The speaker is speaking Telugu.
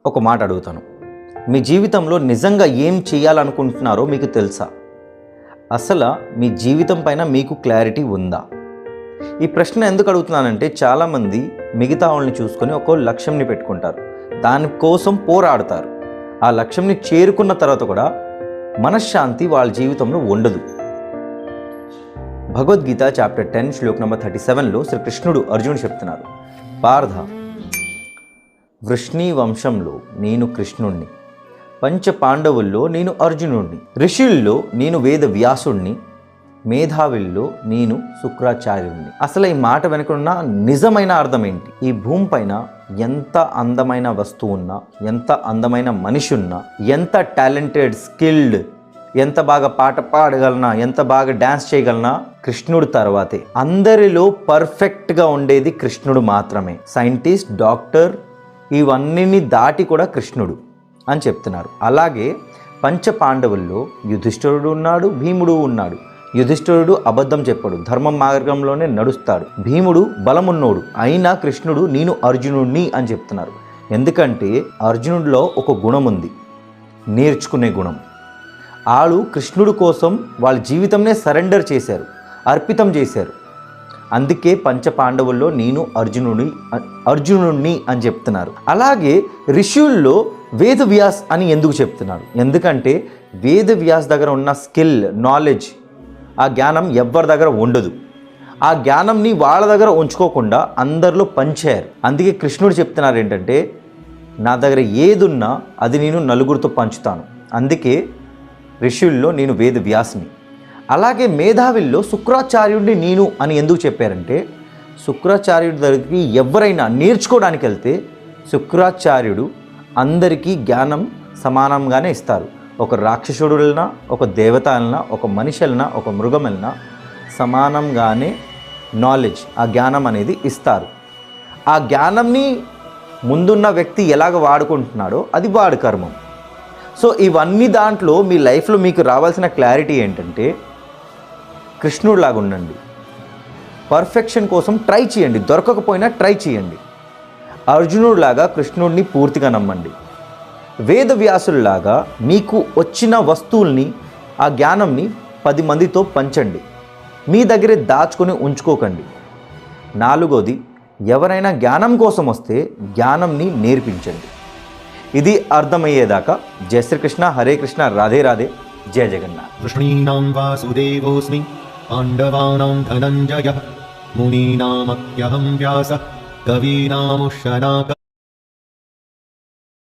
ఒక మాట అడుగుతాను. మీ జీవితంలో నిజంగా ఏం చేయాలనుకుంటున్నారో మీకు తెలుసా? అసలు మీ జీవితం పైన మీకు క్లారిటీ ఉందా? ఈ ప్రశ్న ఎందుకు అడుగుతున్నానంటే, చాలామంది మిగతా వాళ్ళని చూసుకొని ఒక లక్ష్యంని పెట్టుకుంటారు, దానికోసం పోరాడతారు. ఆ లక్ష్యంని చేరుకున్న తర్వాత కూడా మనశ్శాంతి వాళ్ళ జీవితంలో ఉండదు. భగవద్గీత చాప్టర్ 10 శ్లోక్ నెంబర్ 37లో శ్రీకృష్ణుడు అర్జునుడు చెప్తున్నారు, పార్థ, వృష్ణి వంశంలో నేను కృష్ణుణ్ణి, పంచ పాండవుల్లో నేను అర్జునుడిని, ఋషుల్లో నేను వేద వ్యాసుణ్ణి, మేధావుల్లో నేను శుక్రాచార్యుణ్ణి. అసలు ఈ మాట వెనుకున్న నిజమైన అర్థం ఏంటి? ఈ భూమి పైన ఎంత అందమైన వస్తువు ఉన్నా, ఎంత అందమైన మనిషి ఉన్నా, ఎంత టాలెంటెడ్, స్కిల్డ్, ఎంత బాగా పాట పాడగలనా, ఎంత బాగా డ్యాన్స్ చేయగలనా, కృష్ణుడు తర్వాతే. అందరిలో పర్ఫెక్ట్గా ఉండేది కృష్ణుడు మాత్రమే. సైంటిస్ట్, డాక్టర్, ఇవన్నీ దాటి కూడా కృష్ణుడు అని చెప్తున్నారు. అలాగే పంచ పాండవుల్లో యుధిష్ఠిరుడు ఉన్నాడు, భీముడు ఉన్నాడు. యుధిష్ఠిరుడు అబద్ధం చెప్పాడు, ధర్మం మార్గంలోనే నడుస్తాడు. భీముడు బలమున్నోడు, అయినా కృష్ణుడు నేను అర్జునుడిని అని చెప్తున్నారు. ఎందుకంటే అర్జునుడిలో ఒక గుణం ఉంది, నేర్చుకునే గుణం. వాళ్ళు కృష్ణుడు కోసం వాళ్ళ జీవితంనే సరెండర్ చేశారు, అర్పితం చేశారు. అందుకే పంచ పాండవుల్లో నేను అర్జునుడిని అని చెప్తున్నారు. అలాగే ఋషుల్లో వేదవ్యాస్ అని ఎందుకు చెప్తున్నారు? ఎందుకంటే వేదవ్యాస్ దగ్గర ఉన్న స్కిల్, నాలెడ్జ్, ఆ జ్ఞానం ఎవరి దగ్గర ఉండదు. ఆ జ్ఞానంని వాళ్ళ దగ్గర ఉంచుకోకుండా అందరిలో పంచారు. అందుకే కృష్ణుడు చెప్తున్నారు ఏంటంటే, నా దగ్గర ఏదున్నా అది నేను నలుగురితో పంచుతాను. అందుకే ఋషుల్లో నేను వేదవ్యాస్ని. అలాగే మేధావిల్లో శుక్రాచార్యుడిని నేను అని ఎందుకు చెప్పారంటే, శుక్రాచార్యుడి దగ్గరికి ఎవరైనా నేర్చుకోవడానికి వెళ్తే శుక్రాచార్యుడు అందరికీ జ్ఞానం సమానంగానే ఇస్తారు. ఒక రాక్షసుడు వెళ్ళినా, ఒక దేవత వెళ్ళినా, ఒక మనిషి వెళ్ళినా, ఒక మృగం వెళ్ళినా సమానంగానే నాలెడ్జ్, ఆ జ్ఞానం అనేది ఇస్తారు. ఆ జ్ఞానంని ముందున్న వ్యక్తి ఎలాగ వాడుకుంటున్నాడో అది వాడి కర్మం. సో ఇవన్నీ దాంట్లో మీ లైఫ్లో మీకు రావాల్సిన క్లారిటీ ఏంటంటే, కృష్ణుడిలాగా ఉండండి, పర్ఫెక్షన్ కోసం ట్రై చేయండి, దొరకకపోయినా ట్రై చేయండి. అర్జునుడిలాగా కృష్ణుడిని పూర్తిగా నమ్మండి. వేదవ్యాసుల్లాగా మీకు వచ్చిన వస్తువుల్ని, ఆ జ్ఞానంని 10 మందితో పంచండి, మీ దగ్గరే దాచుకొని ఉంచుకోకండి. 4వది, ఎవరైనా జ్ఞానం కోసం వస్తే జ్ఞానంని నేర్పించండి. ఇది అర్థమయ్యేదాకా జయ శ్రీకృష్ణ, హరే కృష్ణ, రాధే రాధే, జయ జగన్నాథ్. కృష్ణీనాం వాసుదేవోస్మి, పాండవానాం ధనంజయ, మునీనామప్యహం వ్యాస, కవీనాముష్యనాక.